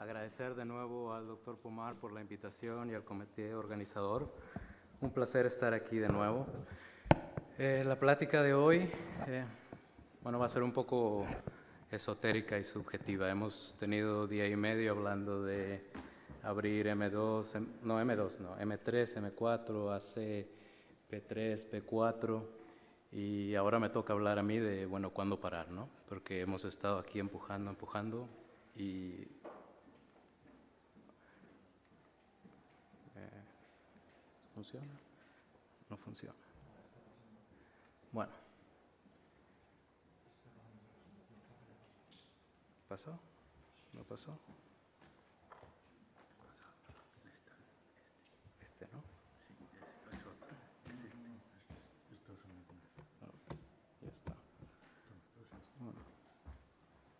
agradecer de nuevo al Dr. Pomar por la invitación y al comité organizador. Un placer estar aquí de nuevo. La plática de hoy, va a ser un poco esotérica y subjetiva. Hemos tenido día y medio hablando de abrir M3, M4, AC, P3, P4, y ahora me toca hablar a mí de, cuándo parar, ¿no? Porque hemos estado aquí empujando, y ¿funciona? No funciona. Bueno. ¿Pasó? ¿No pasó? Este, ¿no? Ya está. Bueno.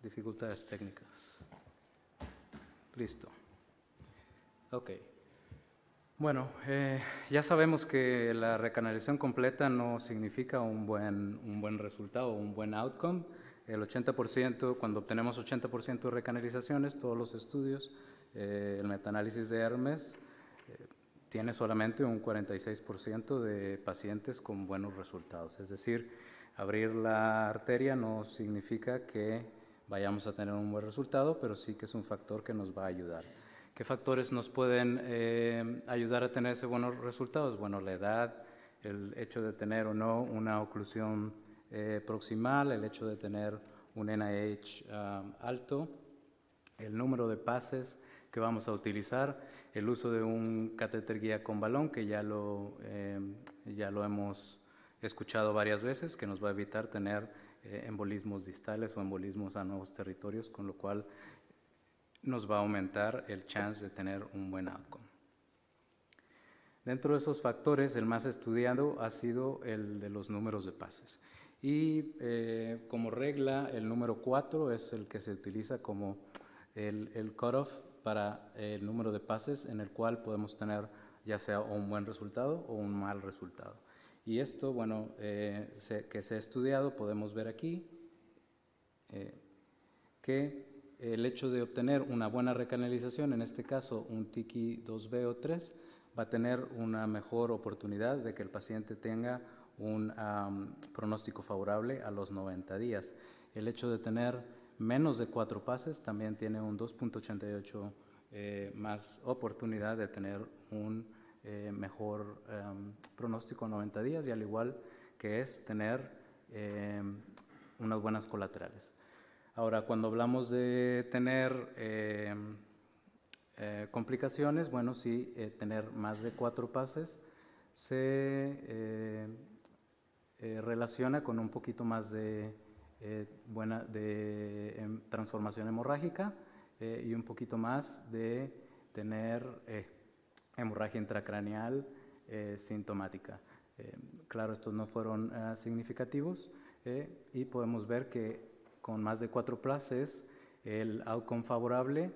Dificultades técnicas. Listo. Ok. Bueno, ya sabemos que la recanalización completa no significa un buen resultado, un buen outcome. El 80%, cuando obtenemos 80% de recanalizaciones, todos los estudios, el metaanálisis de Hermes tiene solamente un 46% de pacientes con buenos resultados. Es decir, abrir la arteria no significa que vayamos a tener un buen resultado, pero sí que es un factor que nos va a ayudar. ¿Qué factores nos pueden ayudar a tener esos buenos resultados? Bueno, la edad, el hecho de tener o no una oclusión proximal, el hecho de tener un NIH alto, el número de pases que vamos a utilizar, el uso de un catéter guía con balón, que ya lo hemos escuchado varias veces, que nos va a evitar tener embolismos distales o embolismos a nuevos territorios, con lo cual nos va a aumentar el chance de tener un buen outcome. Dentro de esos factores, el más estudiado ha sido el de los números de pases. Y como regla, el número 4 es el que se utiliza como el cutoff para el número de pases en el cual podemos tener ya sea un buen resultado o un mal resultado. Y esto, que se ha estudiado, podemos ver aquí que el hecho de obtener una buena recanalización, en este caso un TICI 2B o 3, va a tener una mejor oportunidad de que el paciente tenga un pronóstico favorable a los 90 días. El hecho de tener menos de 4 pases también tiene un 2.88 más oportunidad de tener un mejor pronóstico a 90 días, y al igual que es tener unas buenas colaterales. Ahora, cuando hablamos de tener complicaciones, sí, tener más de 4 pases se relaciona con un poquito más de transformación hemorrágica y un poquito más de tener hemorragia intracraneal sintomática. Claro, estos no fueron significativos y podemos ver que con más de 4 pases, el outcome favorable,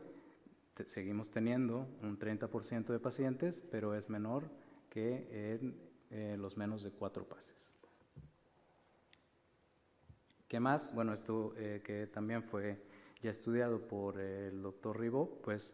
seguimos teniendo un 30% de pacientes, pero es menor que en los menos de 4 pases. ¿Qué más? Bueno, esto que también fue ya estudiado por el doctor Ribot, pues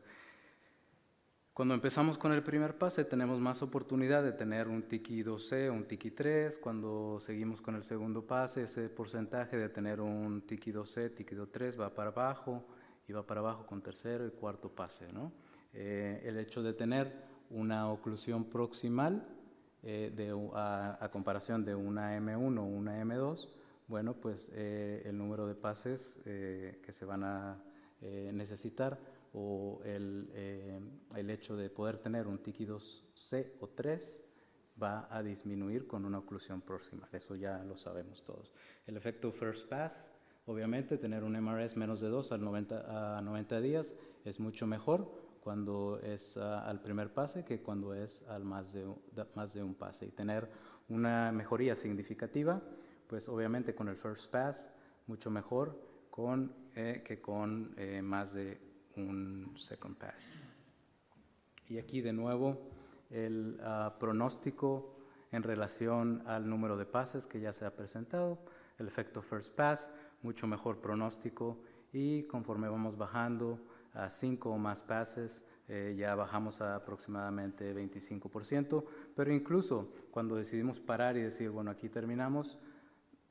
cuando empezamos con el primer pase tenemos más oportunidad de tener un TICI 2C o un TICI 3. Cuando seguimos con el segundo pase, ese porcentaje de tener un TICI 2C, TICI 3 va para abajo, y va para abajo con tercero y cuarto pase, ¿no? El hecho de tener una oclusión proximal a comparación de una M1 o una M2, el número de pases que se van a necesitar, o el hecho de poder tener un TICI 2C o 3 va a disminuir con una oclusión proximal. Eso ya lo sabemos todos. El efecto first pass, obviamente, tener un MRS menos de 2 a 90 días es mucho mejor cuando es al primer pase que cuando es al más de un pase. Y tener una mejoría significativa, pues obviamente con el first pass, mucho mejor que con más de un second pass. Y aquí de nuevo el pronóstico en relación al número de pases que ya se ha presentado, el efecto first pass, mucho mejor pronóstico, y conforme vamos bajando a 5 o más pases, ya bajamos a aproximadamente 25%, pero incluso cuando decidimos parar y decir, bueno, aquí terminamos,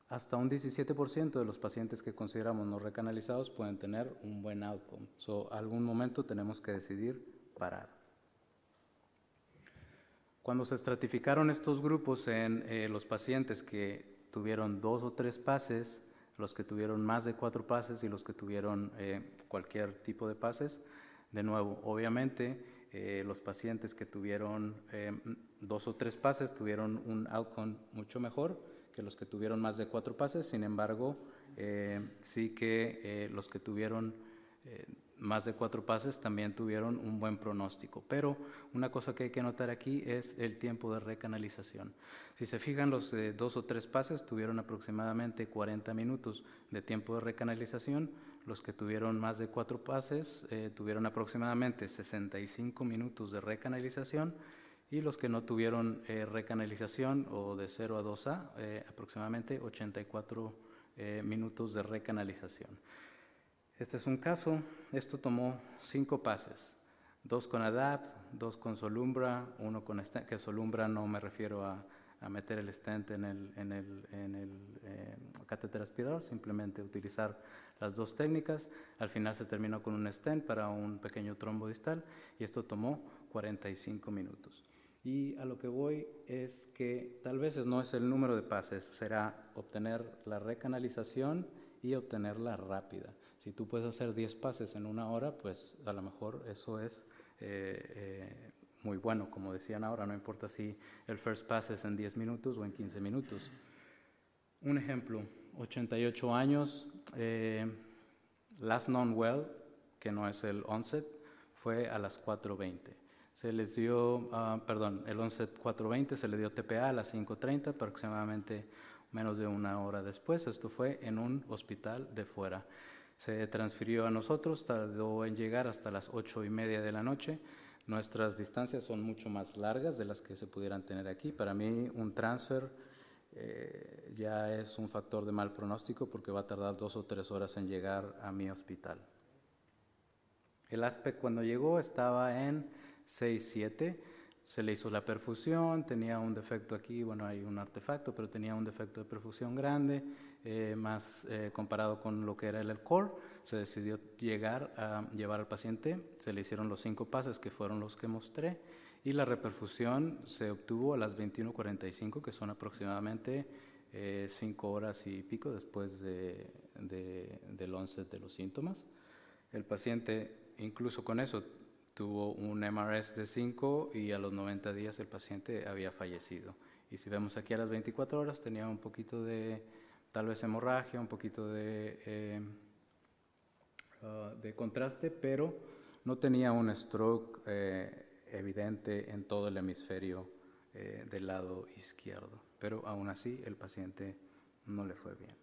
hasta un 17% de los pacientes que consideramos no recanalizados pueden tener un buen outcome. Algún momento tenemos que decidir parar. Cuando se estratificaron estos grupos en los pacientes que tuvieron 2 o 3 pases, los que tuvieron más de 4 pases y los que tuvieron cualquier tipo de pases, de nuevo, obviamente, los pacientes que tuvieron 2 o 3 pases tuvieron un outcome mucho mejor que los que tuvieron más de 4 pases. Sin embargo, sí que los que tuvieron más de 4 pases también tuvieron un buen pronóstico. Pero una cosa que hay que notar aquí es el tiempo de recanalización. Si se fijan, los de 2 o 3 pases tuvieron aproximadamente 40 minutos de tiempo de recanalización. Los que tuvieron más de 4 pases tuvieron aproximadamente 65 minutos de recanalización, y los que no tuvieron recanalización o de 0 a 2A, aproximadamente 84 minutos de recanalización. Este es un caso. Esto tomó 5 pases, 2 con ADAPT, 2 con Solumbra, 1 con stent, que Solumbra no me refiero a meter el stent en el catéter aspirador, simplemente utilizar las 2 técnicas. Al final se terminó con un stent para un pequeño trombo distal y esto tomó 45 minutos. Y a lo que voy es que tal vez no es el número de pases, será obtener la recanalización y obtenerla rápida. Si tú puedes hacer 10 pases en 1 hora, pues a lo mejor eso es muy bueno. Como decían ahora, no importa si el first pass es en 10 minutos o en 15 minutos. Un ejemplo, 88 años, last known well, que no es el onset, fue a las 4:20. Se les dio, el onset 4:20, se le dio TPA a las 5:30, aproximadamente menos de 1 hora después. Esto fue en un hospital de fuera. Se transfirió a nosotros, tardó en llegar hasta las 8:30 de la noche. Nuestras distancias son mucho más largas de las que se pudieran tener aquí. Para mí, un transfer ya es un factor de mal pronóstico porque va a tardar 2 o 3 horas en llegar a mi hospital. El ASPEC cuando llegó estaba en 6-7, se le hizo la perfusión, tenía un defecto aquí, bueno, hay un artefacto, pero tenía un defecto de perfusión grande, más comparado con lo que era el core. Se decidió llevar al paciente, se le hicieron los 5 pases que fueron los que mostré, y la reperfusión se obtuvo a las 21:45, que son aproximadamente 5 horas y pico después del onset de los síntomas. El paciente, incluso con eso, tuvo un MRS de 5 y a los 90 días el paciente había fallecido. Y si vemos aquí a las 24 horas tenía un poquito de tal vez hemorragia, un poquito de contraste, pero no tenía un stroke evidente en todo el hemisferio del lado izquierdo. Pero aún así el paciente no le fue bien.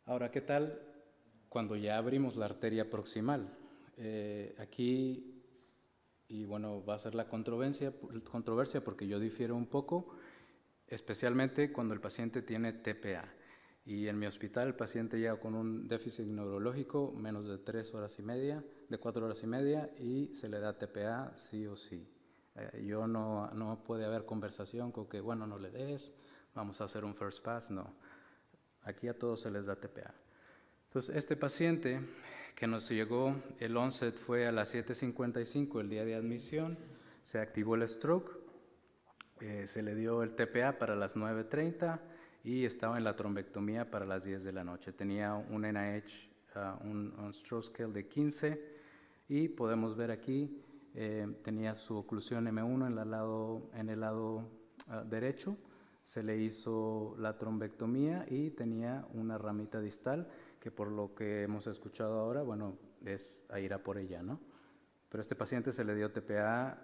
Ahora, ¿qué tal cuando ya abrimos la arteria proximal? Aquí, y bueno, va a ser la controversia porque yo difiero un poco, especialmente cuando el paciente tiene TPA. Y en mi hospital el paciente llega con un déficit neurológico menos de 4 horas y media, y se le da TPA sí o sí. No puede haber conversación con que, bueno, no le des, vamos a hacer un first pass, no. Aquí a todos se les da TPA. Entonces, este paciente que nos llegó, el onset fue a las 7:55 el día de admisión, se activó el stroke, se le dio el TPA para las 9:30 y estaba en la trombectomía para las 10 de la noche. Tenía un NIH, un stroke scale de 15, y podemos ver aquí, tenía su oclusión M1 en el lado derecho. Se le hizo la trombectomía y tenía una ramita distal que, por lo que hemos escuchado ahora, bueno, es a ir a por ella, ¿no? Pero este paciente se le dio TPA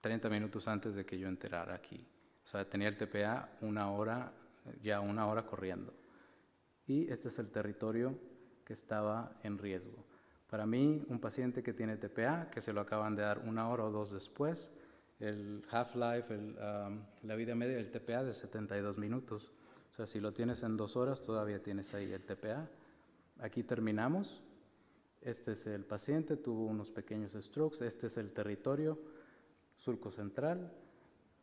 30 minutos antes de que yo entrara aquí. O sea, tenía el TPA 1 hora, ya 1 hora corriendo. Y este es el territorio que estaba en riesgo. Para mí, un paciente que tiene TPA, que se lo acaban de dar 1 hora o 2 después, el half-life, la vida media del TPA de 72 minutos. O sea, si lo tienes en 2 horas, todavía tienes ahí el TPA. Aquí terminamos. Este es el paciente, tuvo unos pequeños strokes. Este es el territorio surco central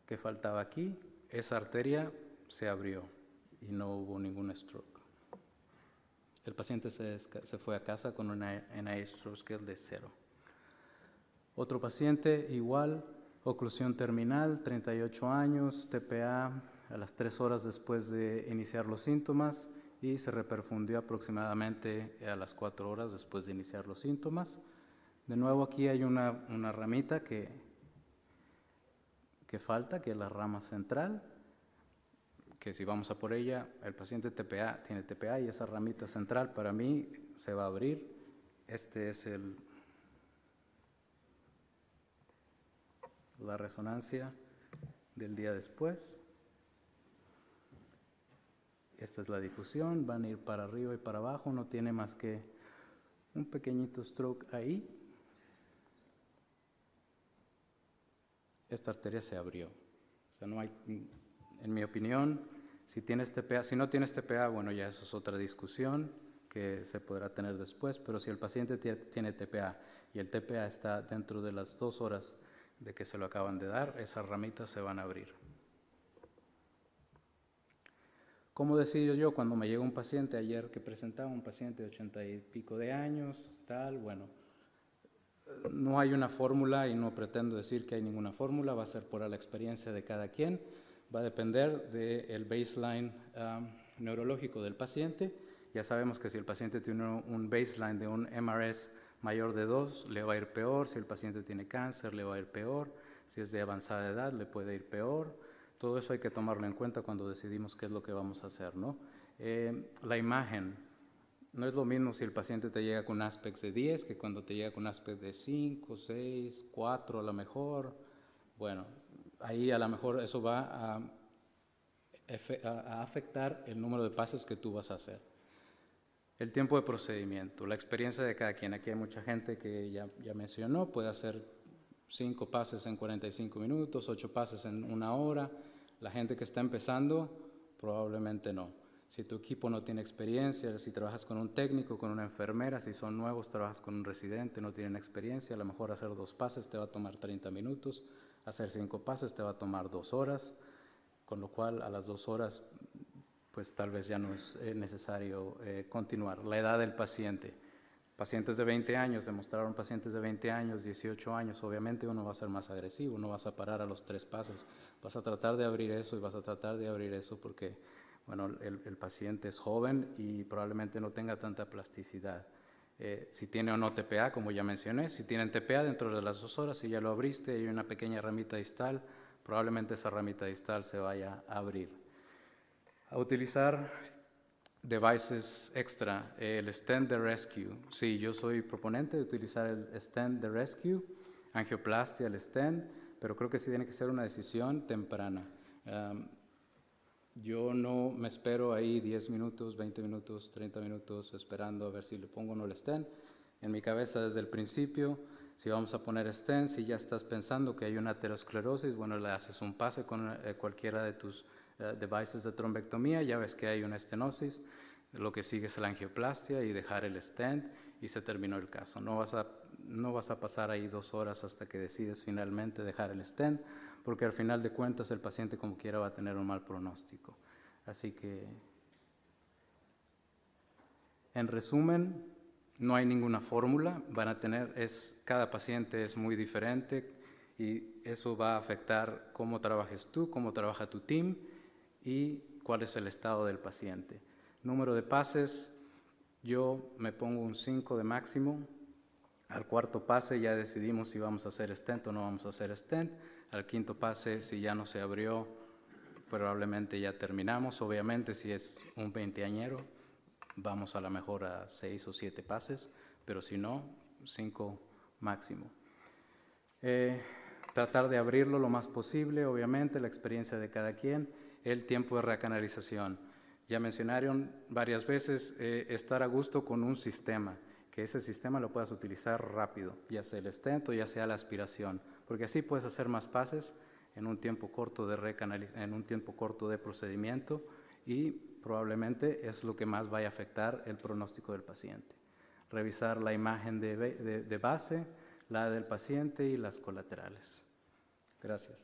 que faltaba aquí. Esa arteria se abrió y no hubo ningún stroke. El paciente se fue a casa con una NIH Stroke Scale de 0. Otro paciente, igual, oclusión terminal, 38 años, TPA a las 3 horas después de iniciar los síntomas y se reperfundió aproximadamente a las 4 horas después de iniciar los síntomas. De nuevo aquí hay una ramita que falta, que es la rama central, que si vamos a por ella, el paciente tiene TPA y esa ramita central para mí se va a abrir. Este es la resonancia del día después. Esta es la difusión, van a ir para arriba y para abajo, no tiene más que un pequeñito stroke ahí. Esta arteria se abrió. O sea, no hay, en mi opinión, si no tienes TPA, bueno, ya eso es otra discusión que se podrá tener después, pero si el paciente tiene TPA y el TPA está dentro de las 2 horas de que se lo acaban de dar, esas ramitas se van a abrir. ¿Cómo decido yo cuando me llega un paciente? Ayer que presentaba un paciente de 80 y pico de años, tal, bueno, no hay una fórmula y no pretendo decir que hay ninguna fórmula, va a ser por la experiencia de cada quien, va a depender del baseline neurológico del paciente. Ya sabemos que si el paciente tiene un baseline de un MRS mayor de 2, le va a ir peor. Si el paciente tiene cáncer, le va a ir peor. Si es de avanzada edad, le puede ir peor. Todo eso hay que tomarlo en cuenta cuando decidimos qué es lo que vamos a hacer, ¿no? La imagen. No es lo mismo si el paciente te llega con aspects de 10 que cuando te llega con aspects de 5, 6, 4 a lo mejor. Bueno, ahí a lo mejor eso va a afectar el número de pases que tú vas a hacer. El tiempo de procedimiento, la experiencia de cada quien. Aquí hay mucha gente que ya mencionó, puede hacer 5 pases en 45 minutos, 8 pases en 1 hora. La gente que está empezando, probablemente no. Si tu equipo no tiene experiencia, si trabajas con un técnico, con una enfermera, si son nuevos, trabajas con un residente, no tienen experiencia, a lo mejor hacer 2 pases te va a tomar 30 minutos, hacer 5 pases te va a tomar 2 horas, con lo cual a las 2 horas pues tal vez ya no es necesario continuar. La edad del paciente. Pacientes de 20 años, demostraron pacientes de 20 años, 18 años, obviamente uno va a ser más agresivo, no vas a parar a los 3 pasos, vas a tratar de abrir eso y vas a tratar de abrir eso porque, bueno, el paciente es joven y probablemente no tenga tanta plasticidad. Si tiene o no TPA, como ya mencioné, si tienen TPA dentro de las 2 horas, si ya lo abriste y hay una pequeña ramita distal, probablemente esa ramita distal se vaya a abrir. A utilizar devices extra, el stent de rescue. Sí, yo soy proponente de utilizar el stent de rescue, angioplastia, el stent, pero creo que sí tiene que ser una decisión temprana. Yo no me espero ahí 10 minutos, 20 minutos, 30 minutos esperando a ver si le pongo o no el stent. En mi cabeza desde el principio, si vamos a poner stent, si ya estás pensando que hay una aterosclerosis, bueno, le haces un pase con cualquiera de tus devices de trombectomía, ya ves que hay una estenosis, lo que sigue es la angioplastia y dejar el stent y se terminó el caso. No vas a pasar ahí 2 horas hasta que decides finalmente dejar el stent, porque al final de cuentas el paciente como quiera va a tener un mal pronóstico. Así que, en resumen, no hay ninguna fórmula, cada paciente es muy diferente y eso va a afectar cómo trabajes tú, cómo trabaja tu team y cuál es el estado del paciente. Número de pases, yo me pongo un 5 de máximo. Al 4.º pase ya decidimos si vamos a hacer stent o no vamos a hacer stent. Al 5.º pase, si ya no se abrió, probablemente ya terminamos. Obviamente, si es un 20añero, vamos a lo mejor a 6 o 7 pases, pero si no, 5 máximo. Tratar de abrirlo lo más posible, obviamente, la experiencia de cada quien. El tiempo de recanalización. Ya mencionaron varias veces estar a gusto con un sistema, que ese sistema lo puedas utilizar rápido, ya sea el stent o ya sea la aspiración, porque así puedes hacer más pases en un tiempo corto de procedimiento y probablemente es lo que más vaya a afectar el pronóstico del paciente. revisar la imagen de base, la del paciente y las colaterales. Gracias.